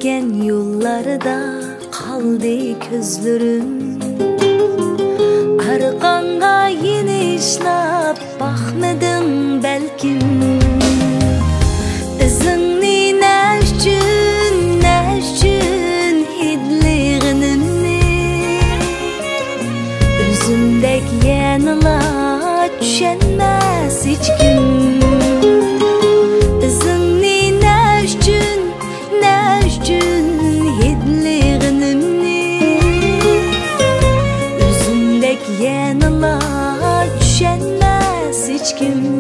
ketken yollarda kaldı gözlerim. Arkanga yine işlap bakmadım belkim. İzini ne üçün hidliğinimni Üzümdek yanıla düşenmez hiç kim. İzini ne üçün hidliğinimni Üzümdek yanıla düşenmez hiç kim.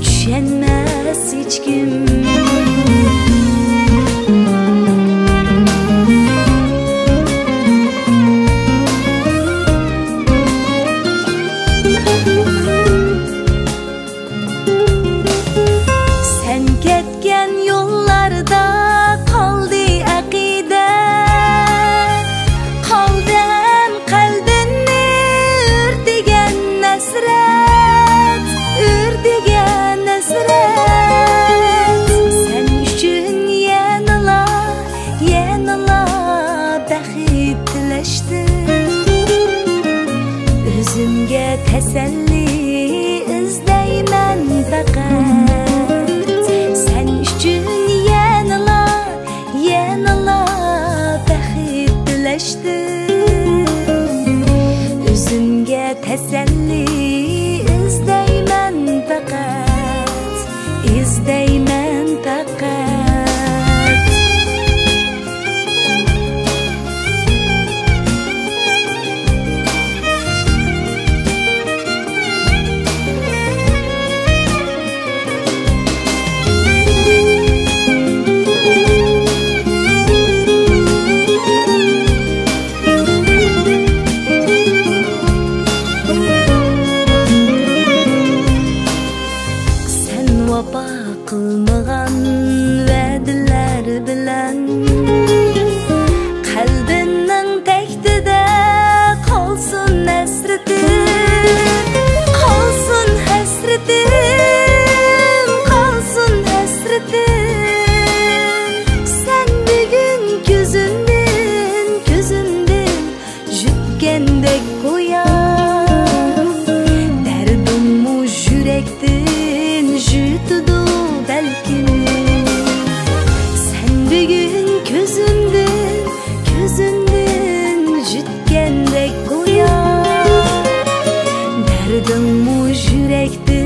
Düşenmez hiç kim. Sen ketken yollarda kaldı akide, kaldım kalbini ürdigen nesret, ürdigen nesret. Sen üçün yanıla baxit tileştim. Özümge teselli izleymen fakat. Sen üçün yanıla baxit tileştim. Özümge teselli izleymen fakat, izleymen fakat. Vapa kılmağan vədiler bilen Kalbinin tektide kalsın hasretim, kalsın hasretim, kalsın hasretim. Sen bugün gözünden jütkendek koyar. Derdim o yürektin jütüdü belkim. Sen bugün gözünden jütkendek koyar. Derdim o yürektin